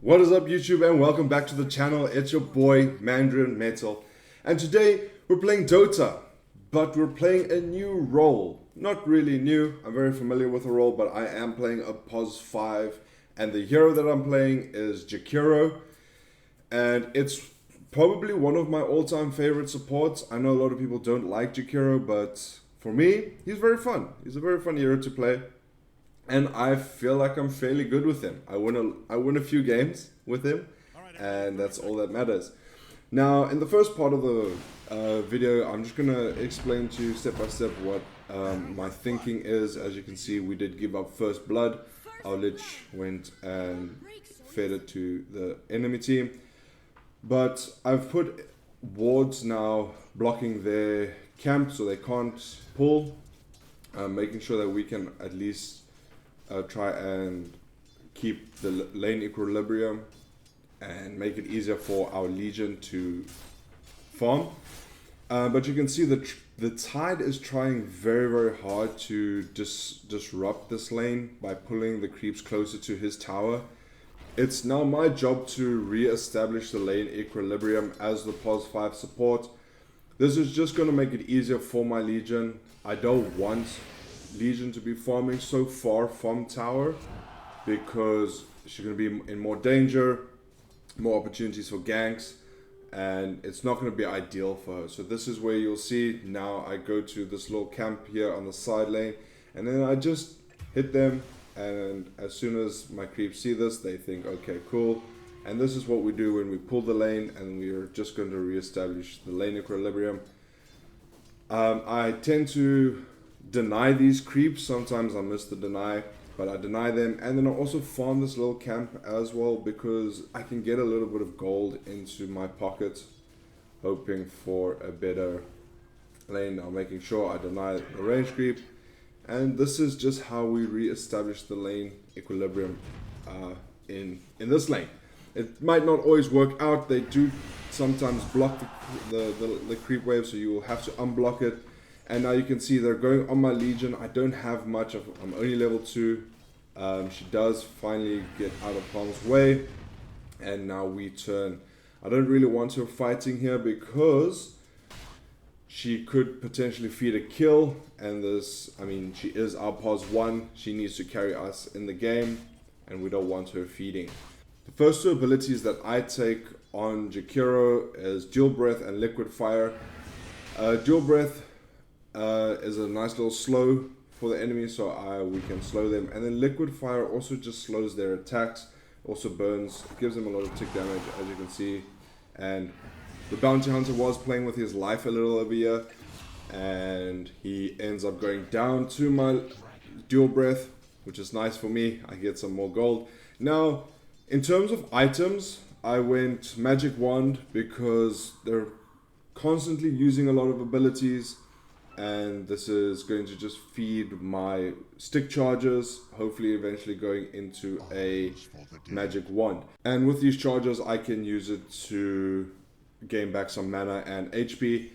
What is up YouTube and welcome back to the channel. It's your boy Mandarin Metal, and today we're playing Dota, but we're playing a new role. Not really new, I'm very familiar with the role, but I am playing a POS 5 and the hero that I'm playing is Jakiro, and it's probably one of my all-time favorite supports. I know a lot of people don't like Jakiro, but for me, he's very fun. He's a very fun hero to play. And I feel like I'm fairly good with him. I win a few games with him, and that's all that matters. Now, in the first part of the video, I'm just gonna explain to you step by step what my thinking is. As you can see, we did give up first blood. Our Lich went and fed it to the enemy team, but I've put wards now blocking their camp so they can't pull, making sure that we can at least try and keep the lane equilibrium and make it easier for our Legion to farm. But you can see that the Tide is trying very hard to disrupt this lane by pulling the creeps closer to his tower. It's now my job to re-establish the lane equilibrium as the POS 5 support. This is just going to make it easier for my Legion. I don't want Legion to be farming so far from tower because she's going to be in more danger, more opportunities for ganks, and it's not going to be ideal for her. So this is where you'll see now I go to this little camp here on the side lane, and then I just hit them, and as soon as my creeps see this, they think, okay, cool. And this is what we do when we pull the lane, and we are just going to re-establish the lane equilibrium. I tend to deny these creeps. Sometimes I miss the deny, but I deny them, and then I also farm this little camp as well because I can get a little bit of gold into my pocket, hoping for a better lane. Now making sure I deny the range creep, and this is just how we re-establish the lane equilibrium in this lane. It might not always work out. They do sometimes block the creep wave, so you will have to unblock it. And now you can see they're going on my Legion. I don't have much of, I'm only level 2. She does finally get out of harm's way. And now we turn. I don't really want her fighting here because she could potentially feed a kill. And this, I mean, she is our POS 1. She needs to carry us in the game, and we don't want her feeding. The first two abilities that I take on Jakiro is Dual Breath and Liquid Fire. Dual Breath is a nice little slow for the enemy, so we can slow them, and then Liquid Fire also just slows their attacks, also burns, gives them a lot of tick damage, as you can see. And the Bounty Hunter was playing with his life a little over here, and he ends up going down to my Dual Breath, which is nice for me. I get some more gold. Now, in terms of items, I went Magic Wand because they're constantly using a lot of abilities, and this is going to just feed my stick charges, hopefully eventually going into a magic wand. And with these charges I can use it to gain back some mana and HP.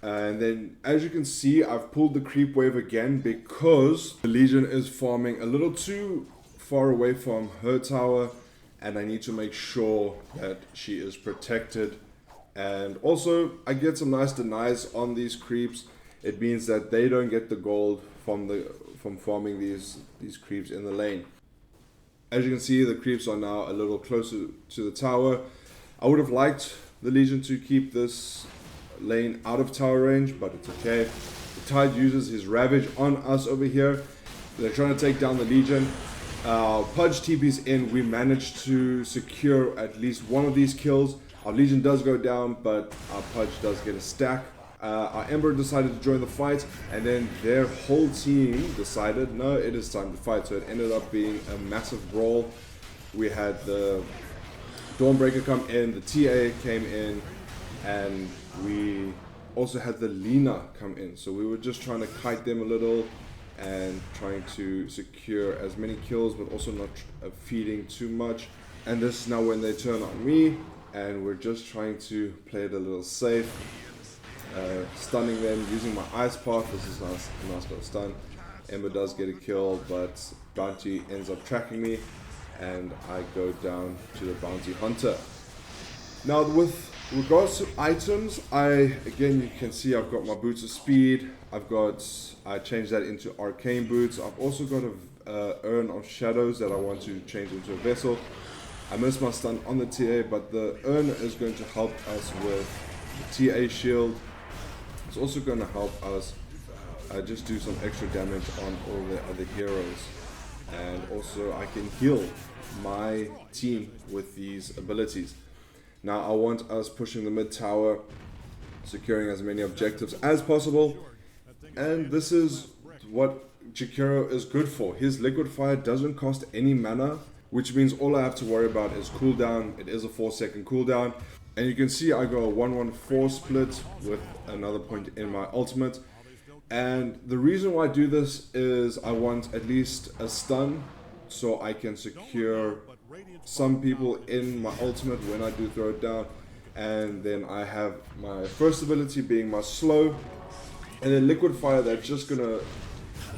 And then as you can see, I've pulled the creep wave again because the Legion is farming a little too far away from her tower, and I need to make sure that she is protected. And also I get some nice denies on these creeps. It means that they don't get the gold from farming these creeps in the lane. As you can see, the creeps are now a little closer to the tower. I would have liked the Legion to keep this lane out of tower range, but it's okay. The Tide uses his Ravage on us over here. They're trying to take down the Legion. Pudge TP's in. We managed to secure at least one of these kills. Our Legion does go down, but our Pudge does get a stack. Our Ember decided to join the fight, and then their whole team decided, no, it is time to fight. So it ended up being a massive brawl. We had the Dawnbreaker come in, the TA came in, and we also had the Lina come in. So we were just trying to kite them a little and trying to secure as many kills, but also not feeding too much. And this is now when they turn on me, and we're just trying to play it a little safe. Stunning them using my Ice Path. This is a nice little stun. Ember does get a kill, but Bounty ends up tracking me, and I go down to the Bounty Hunter. Now with regards to items, again you can see I've got my Boots of Speed, I changed that into Arcane Boots. I've also got a Urn of Shadows that I want to change into a Vessel. I missed my stun on the TA, but the Urn is going to help us with the TA shield. It's also going to help us just do some extra damage on all the other heroes. And also I can heal my team with these abilities. Now I want us pushing the mid tower, securing as many objectives as possible. And this is what Jakiro is good for. His Liquid Fire doesn't cost any mana, which means all I have to worry about is cooldown. It is a 4-second cooldown. And you can see I go a 1-1-4 split with another point in my ultimate. And the reason why I do this is I want at least a stun so I can secure some people in my ultimate when I do throw it down. And then I have my first ability being my slow, and then Liquid Fire that's just gonna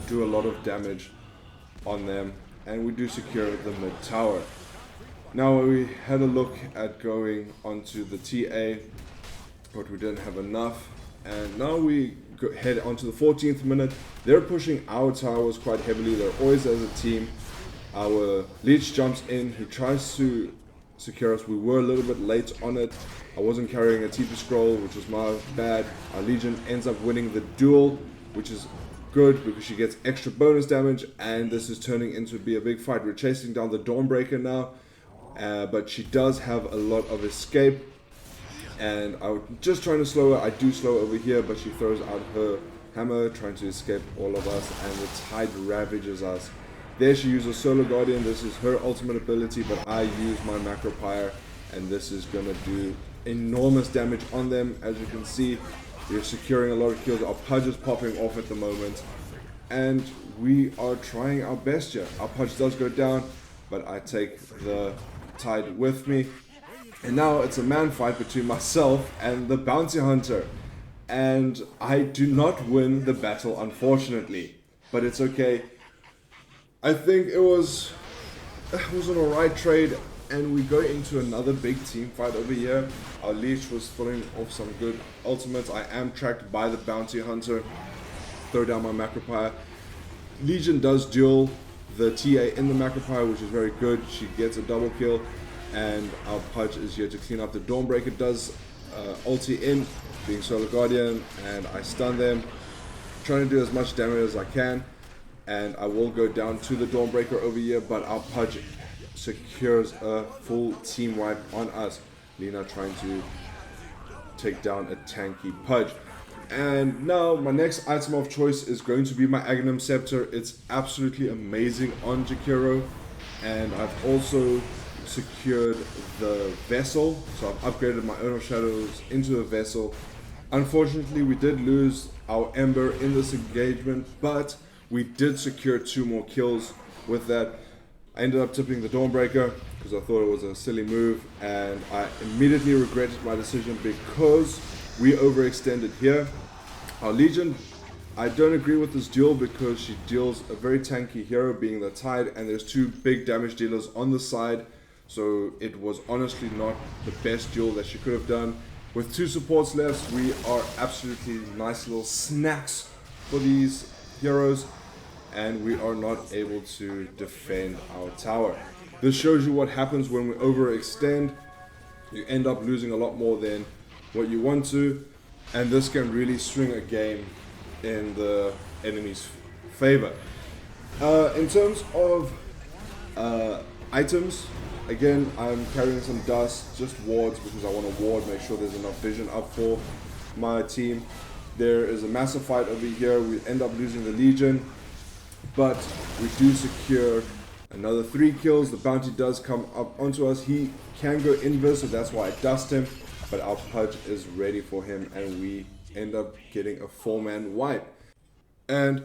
do a lot of damage on them, and we do secure the mid tower. Now we had a look at going onto the TA, but we didn't have enough, and now we head onto the 14th minute. They're pushing our towers quite heavily. They're always as a team. Our Leech jumps in, he tries to secure us. We were a little bit late on it. I wasn't carrying a TP scroll, which was my bad. Our Legion ends up winning the duel, which is good because she gets extra bonus damage, and this is turning into be a big fight. We're chasing down the Dawnbreaker now, but she does have a lot of escape, and I'm just trying to slow her. I do slow her over here, but she throws out her hammer trying to escape all of us, and the Tide ravages us. There she uses Solar Guardian. This is her ultimate ability, but I use my Macro Pyre, and this is going to do enormous damage on them. As you can see, we're securing a lot of kills. Our Pudge is popping off at the moment, and we are trying our best here. Our Pudge does go down, but I take the Tide with me. And now it's a man fight between myself and the Bounty Hunter. And I do not win the battle, unfortunately, but it's okay. I think it was an alright trade, and we go into another big team fight over here. Our Leech was pulling off some good ultimates. I am tracked by the Bounty Hunter. Throw down my Macro Pyre. Legion does duel the TA in the Macro Pyre, which is very good. She gets a double kill, and our Pudge is here to clean up. The Dawnbreaker does ulti in, being Solar Guardian, and I stun them. Trying to do as much damage as I can. And I will go down to the Dawnbreaker over here, but our Pudge secures a full team wipe on us. Lina trying to take down a tanky Pudge. And now my next item of choice is going to be my Aghanim Scepter. It's absolutely amazing on Jakiro. And I've also secured the Vessel. So I've upgraded my Urn of Shadows into a Vessel. Unfortunately, we did lose our Ember in this engagement, but we did secure 2 more kills with that. I ended up tipping the Dawnbreaker because I thought it was a silly move, and I immediately regretted my decision because we overextended here. Our Legion, I don't agree with this duel because she deals a very tanky hero being the Tide, and there's 2 big damage dealers on the side, so it was honestly not the best duel that she could have done. With 2 supports left, we are absolutely nice little snacks for these heroes, and we are not able to defend our tower. This shows you what happens when we overextend. You end up losing a lot more than what you want to, and this can really swing a game in the enemy's favor. In terms of items, again, I'm carrying some dust, just wards, because I want to ward, make sure there's enough vision up for my team. There is a massive fight over here. We end up losing the Legion, but we do secure another 3 kills. The Bounty does come up onto us. He can go invis, so that's why I dust him, but our Pudge is ready for him, and we end up getting a 4-man wipe. And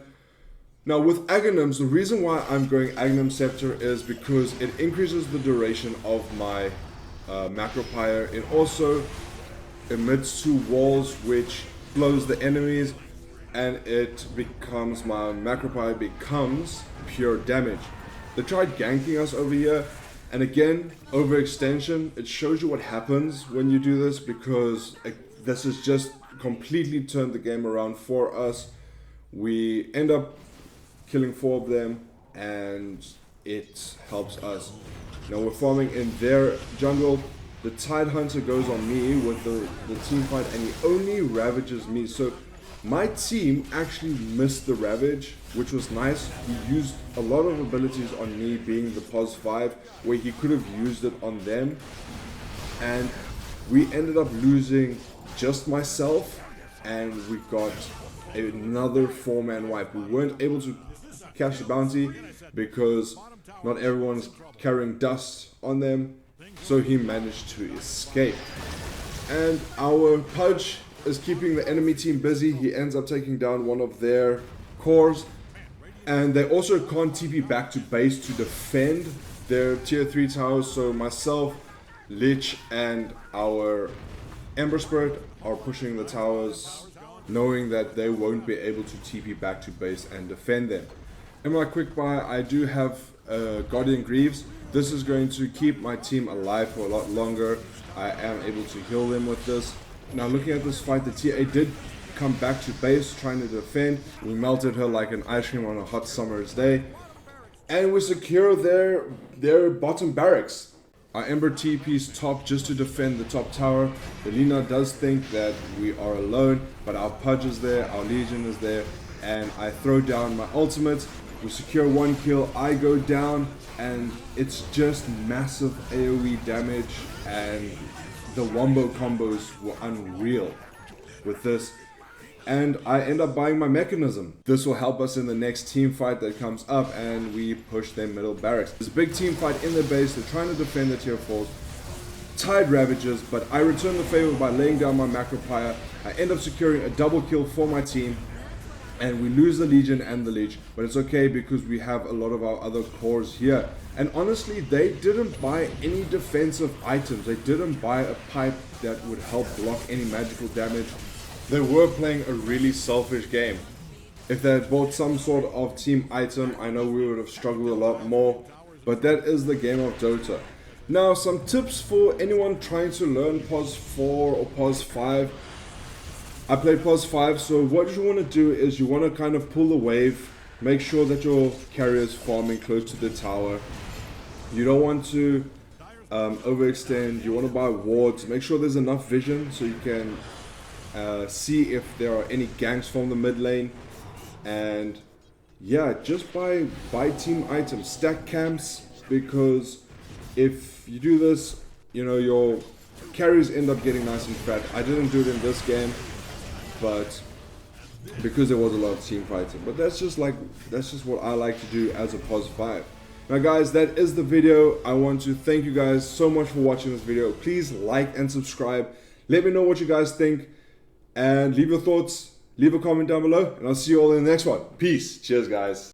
now with Aghanims, the reason why I'm going Aghanim Scepter is because it increases the duration of my Macro Pyre. It also emits 2 walls which blows the enemies, and it becomes, my Macro Pyre becomes pure damage. They tried ganking us over here, And again, overextension, it shows you what happens when you do this, because this has just completely turned the game around for us. We end up killing 4 of them, and it helps us. Now we're farming in their jungle. The Tide Hunter goes on me with the team fight, and he only ravages me. So my team actually missed the ravage, which was nice. He used a lot of abilities on me, being the POS 5, where he could have used it on them. And we ended up losing just myself, and we got another 4-man wipe. We weren't able to catch the bounty because not everyone's carrying dust on them, so he managed to escape. And our Pudge is keeping the enemy team busy. He ends up taking down one of their cores, and they also can't TP back to base to defend their tier 3 towers. So myself, Lich, and our Ember Spirit are pushing the towers, knowing that they won't be able to TP back to base and defend them. In my quick buy, I do have Guardian Greaves. This is going to keep my team alive for a lot longer. I am able to heal them with this. Now looking at this fight, the TA did come back to base trying to defend. We melted her like an ice cream on a hot summer's day, and we secure their bottom barracks. Our Ember TP's top just to defend the top tower. The Lina does think that we are alone, but our Pudge is there, our Legion is there, and I throw down my ultimate. We secure 1 kill, I go down, and it's just massive AoE damage, and the wombo combos were unreal with this. And I end up buying my mechanism. This will help us in the next team fight that comes up, and we push their middle barracks. There's a big team fight in their base. They're trying to defend the tier 4s. Tide ravages, but I return the favor by laying down my Macropyre. I end up securing a double kill for my team, and we lose the Legion and the Leech, but it's okay because we have a lot of our other cores here. And honestly, they didn't buy any defensive items. They didn't buy a pipe that would help block any magical damage. They were playing a really selfish game. If they had bought some sort of team item, I know we would have struggled a lot more, but that is the game of Dota. Now, some tips for anyone trying to learn POS 4 or POS 5. I play POS 5, so what you want to do is you want to kind of pull the wave, make sure that your carrier is farming close to the tower. You don't want to overextend. You want to buy wards, make sure there's enough vision so you can see if there are any ganks from the mid lane. And yeah, just buy team items, stack camps, because if you do this, you know, your carriers end up getting nice and fat. I didn't do it in this game, but because there was a lot of team fighting. But that's just what I like to do as a POS 5. Now guys, that is the video. I want to thank you guys so much for watching this video. Please like and subscribe. Let me know what you guys think, and leave your thoughts, leave a comment down below, and I'll see you all in the next one. Peace. Cheers guys.